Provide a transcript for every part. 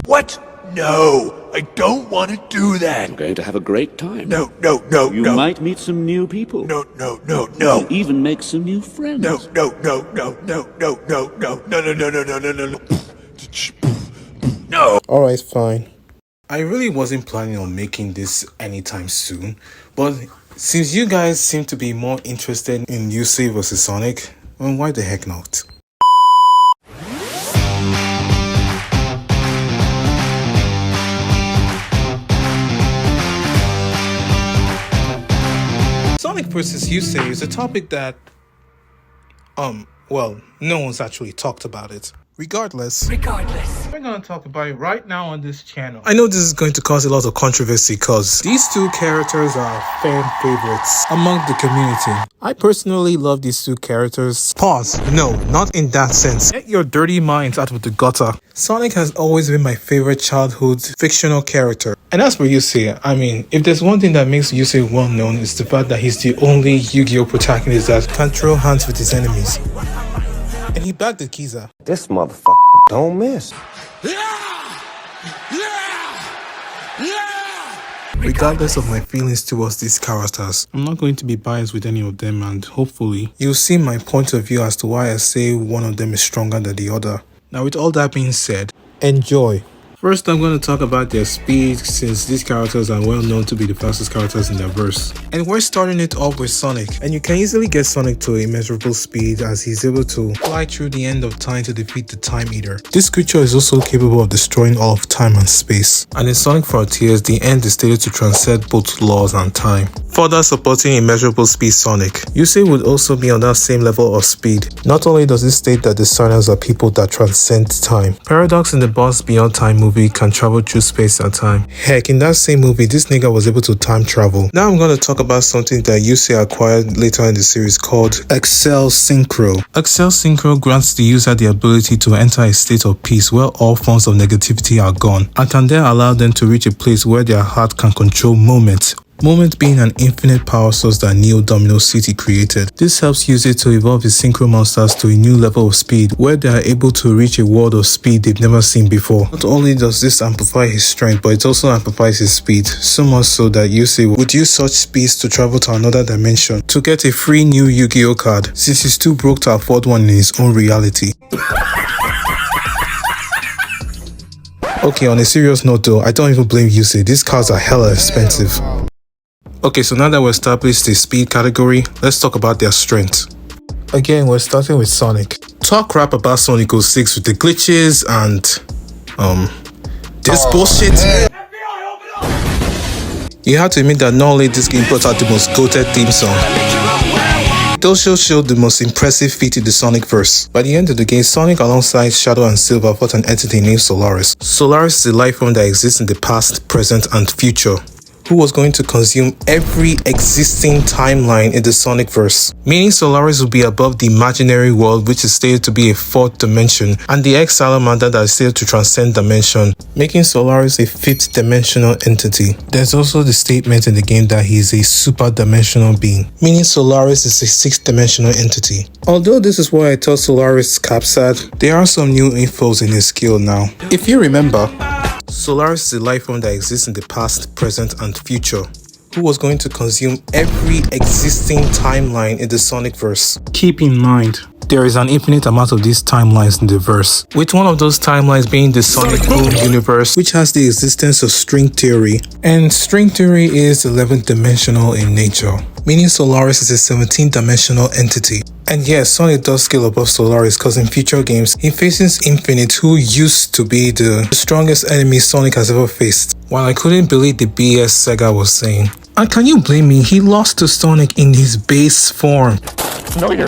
What? No, I don't want to do that. You're going to have a great time. No. You might meet some new people. No. You'll even make some new friends. No. No. Alright, fine. I really wasn't planning on making this anytime soon, but since you guys seem to be more interested in Yusei vs Sonic, well, why the heck not? Sonic vs Yusei is a topic that, well, no one's actually talked about it. Regardless, we're gonna talk about it right now on this channel. I know this is going to cause a lot of controversy because these two characters are fan favorites among the community. I personally love these two characters. Pause. No, not in that sense. Get your dirty minds out of the gutter. Sonic has always been my favorite childhood fictional character. And as for Yusei, I mean, if there's one thing that makes Yusei well known, it's the fact that he's the only Yu-Gi-Oh protagonist that can throw hands with his enemies. And he bagged the Kiza. This motherfucker don't miss. Regardless of my feelings towards these characters, I'm not going to be biased with any of them, and hopefully you'll see my point of view as to why I say one of them is stronger than the other. Now with all that being said, enjoy. First, I'm going to talk about their speed, since these characters are well known to be the fastest characters in their verse. And we're starting it off with Sonic, and you can easily get Sonic to immeasurable speed as he's able to fly through the end of time to defeat the Time Eater. This creature is also capable of destroying all of time and space. And in Sonic Frontiers, the end is stated to transcend both laws and time, further supporting immeasurable speed Sonic. Yusei would also be on that same level of speed. Not only does it state that the designers are people that transcend time. Paradox in the Boss Beyond Time movie can travel through space and time. Heck, in that same movie, this nigga was able to time travel. Now I'm going to talk about something that Yusei acquired later in the series called Excel Synchro. Excel Synchro grants the user the ability to enter a state of peace where all forms of negativity are gone, and can then allow them to reach a place where their heart can control moments. Moment being an infinite power source that Neo Domino City created. This helps Yusei to evolve his synchro monsters to a new level of speed where they are able to reach a world of speed they've never seen before. Not only does this amplify his strength, but it also amplifies his speed, so much so that Yusei would use such speeds to travel to another dimension to get a free new Yu-Gi-Oh card, since he's too broke to afford one in his own reality. Okay, on a serious note though, I don't even blame Yusei, these cards are hella expensive. Okay, so now that we've established the speed category, let's talk about their strength. Again, we're starting with Sonic. Talk crap about Sonic 06 with the glitches and this bullshit. You have to admit that not only this game brought out the most goated theme song, it also showed the most impressive feat in the Sonic verse. By the end of the game, Sonic alongside Shadow and Silver fought an entity named Solaris. Solaris is a life form that exists in the past, present, and future, who was going to consume every existing timeline in the Sonic verse, meaning Solaris will be above the imaginary world, which is stated to be a fourth dimension, and the X-Salamander that is stated to transcend dimension, making Solaris a fifth dimensional entity. There's also the statement in the game that he is a super dimensional being, meaning Solaris is a sixth dimensional entity. Although this is why I thought Solaris capsat, there are some new infos in his skill now. If you remember, Solaris is a life form that exists in the past, present, and future, who was going to consume every existing timeline in the Sonic verse. Keep in mind, there is an infinite amount of these timelines in the verse, with one of those timelines being the Sonic Boom universe, which has the existence of string theory. And string theory is 11th dimensional in nature, meaning Solaris is a 17th dimensional entity. And yes, Sonic does scale above Solaris because in future games, he faces Infinite, who used to be the strongest enemy Sonic has ever faced. While I couldn't believe the BS Sega was saying. And can you blame me? He lost to Sonic in his base form. Know your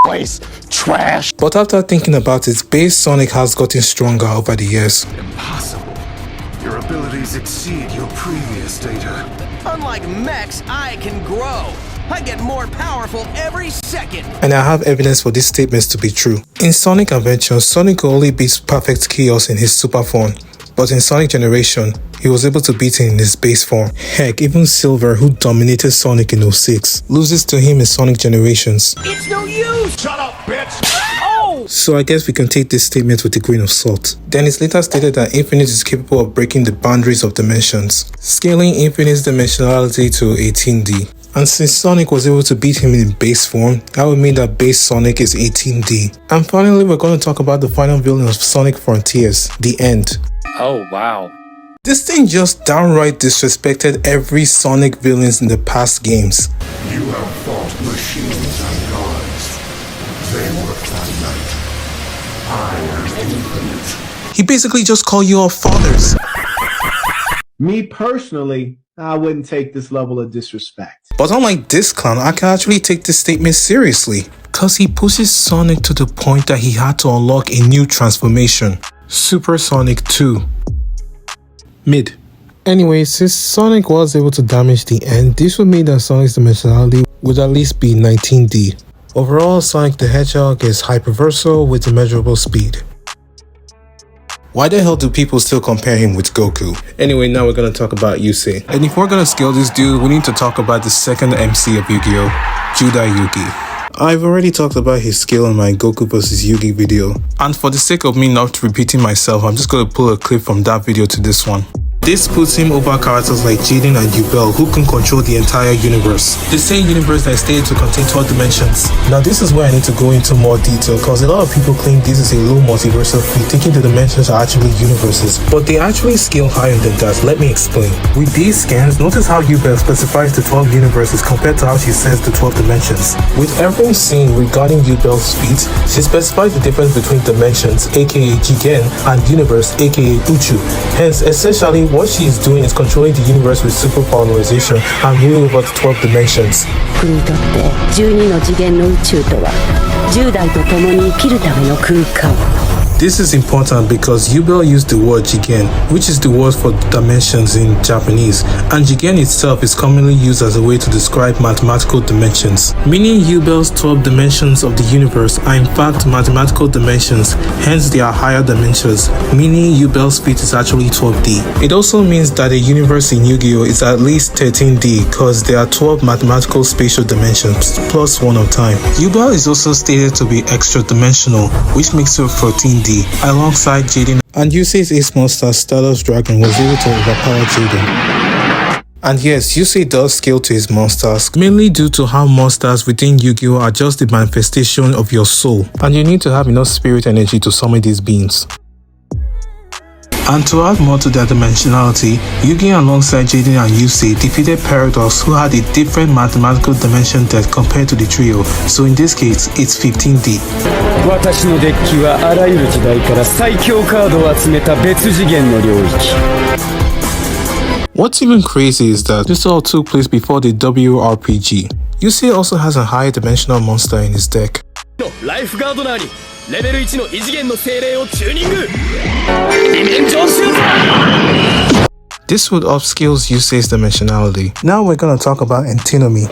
place, trash. But after thinking about it, base Sonic has gotten stronger over the years. Impossible. Your abilities exceed your previous data. Unlike mechs, I can grow. I get more powerful every second. And I have evidence for these statements to be true. In Sonic Adventure, Sonic could only beat Perfect Chaos in his super form. But in Sonic Generation, he was able to beat him in his base form. Heck, even Silver, who dominated Sonic in 06, loses to him in Sonic Generations. It's no use! Shut up, bitch! Oh! So I guess we can take this statement with a grain of salt. Then it's later stated that Infinite is capable of breaking the boundaries of dimensions, scaling Infinite's dimensionality to 18D. And since Sonic was able to beat him in base form, that would mean that base Sonic is 18D. And finally, we're going to talk about the final villain of Sonic Frontiers, the End. Oh, wow. This thing just downright disrespected every Sonic villains in the past games. You have fought machines and gods. They were finite. I am infinite. He basically just called you all fathers. Me personally, I wouldn't take this level of disrespect. But unlike this clown, I can actually take this statement seriously, cause he pushes Sonic to the point that he had to unlock a new transformation, Super Sonic 2. Mid. Anyway, since Sonic was able to damage the End, this would mean that Sonic's dimensionality would at least be 19D. Overall, Sonic the Hedgehog is hyperversal with immeasurable speed. Why the hell do people still compare him with Goku? Anyway, now we're gonna talk about Yusei. And if we're gonna scale this dude, we need to talk about the second MC of Yu-Gi-Oh! Judai Yugi. I've already talked about his skill in my Goku vs Yugi video. And for the sake of me not repeating myself, I'm just gonna pull a clip from that video to this one. This puts him over characters like Jaden and Yubel, who can control the entire universe. The same universe that is stated to contain 12 dimensions. Now this is where I need to go into more detail, cause a lot of people claim this is a low multiversal feat, thinking the dimensions are actually universes. But they actually scale higher than that, let me explain. With these scans, notice how Yubel specifies the 12 universes compared to how she says the 12 dimensions. With everything seen regarding Yubel's feats, she specifies the difference between dimensions, aka Jigen, and universe, aka Uchu. Hence, essentially, what she is doing is controlling the universe with super polarization and ruling over the 12 dimensions. 僕にとって12の次元の宇宙とは10代と共に生きるための空間。 This is important because Yubel used the word Jigen, which is the word for dimensions in Japanese, and Jigen itself is commonly used as a way to describe mathematical dimensions, meaning Yubel's 12 dimensions of the universe are in fact mathematical dimensions, hence they are higher dimensions, meaning Yubel's feat is actually 12D. It also means that a universe in Yu-Gi-Oh! Is at least 13D because there are 12 mathematical spatial dimensions, plus one of time. Yubel is also stated to be extra dimensional, which makes it 14D. Alongside Jaden, and Yusei's ace monster Stardust Dragon was able to overpower Jaden. And yes, Yusei does scale to his monsters, mainly due to how monsters within Yu-Gi-Oh! Are just the manifestation of your soul, and you need to have enough spirit energy to summon these beings. And to add more to their dimensionality, Yugi alongside Jaden and Yusei defeated Paradox, who had a different mathematical dimension depth compared to the trio, so in this case, it's 15D. 私のデッキはあらゆる時代から最強カードを集めた別次元の領域。 What's even crazy is that this all took place before the WRPG. Yusei also has a higher dimensional monster in his deck. ライフガードナーにレベル1の異次元の精霊をチューニング。ディメンジョンシューター。 This would upscales Yusei's dimensionality. Now we're gonna talk about Antinomy,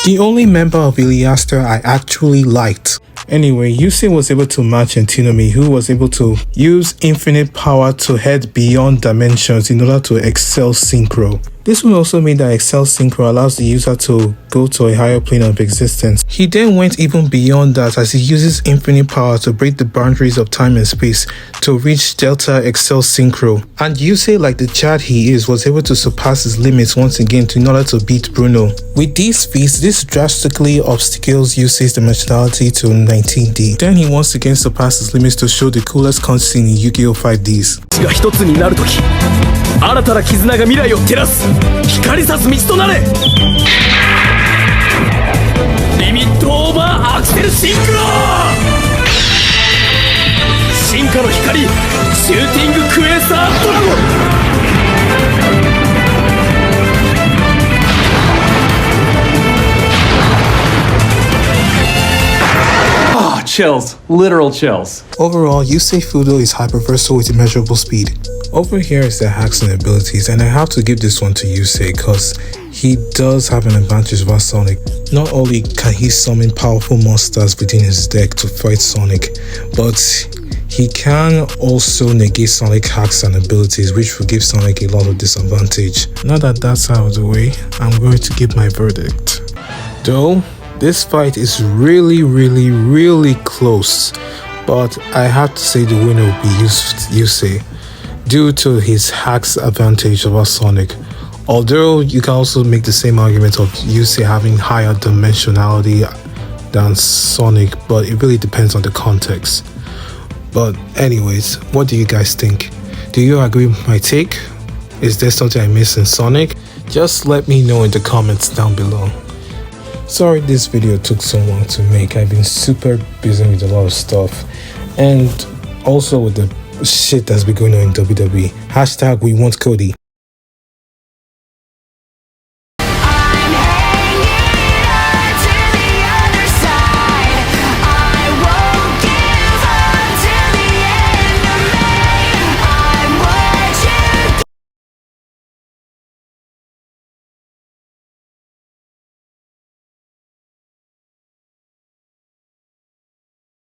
the only member of Iliaster I actually liked. Anyway, Yusei was able to match Antinomy, who was able to use infinite power to head beyond dimensions in order to excel synchro. This will also mean that Excel Synchro allows the user to go to a higher plane of existence. He then went even beyond that as he uses infinite power to break the boundaries of time and space to reach Delta Excel Synchro. And Yusei, like the Chad he is, was able to surpass his limits once again in order to beat Bruno. With these feats, this drastically upscales Yusei's dimensionality to 19D. Then he once again surpassed his limits to show the coolest cutscene in Yu-Gi-Oh! 5Ds. 新たな絆が未来を照らす光さす道となれリミットオーバーアクセルシンクロ進化の光シューティングクエーサードラゴン Chills. Literal chills. Overall, Yusei Fudo is hyperversal with immeasurable speed. Over here is the hacks and abilities, and I have to give this one to Yusei because he does have an advantage over Sonic. Not only can he summon powerful monsters within his deck to fight Sonic, but he can also negate Sonic hacks and abilities, which will give Sonic a lot of disadvantage. Now that that's out of the way, I'm going to give my verdict. Though This fight is really close, but I have to say the winner will be Yusei due to his hack's advantage over Sonic. Although you can also make the same argument of Yusei having higher dimensionality than Sonic, but it really depends on the context. But anyways, what do you guys think? Do you agree with my take? Is there something I missed in Sonic? Just let me know in the comments down below. Sorry this video took so long to make. I've been super busy with a lot of stuff, and also with the shit that's been going on in WWE. #we want Cody.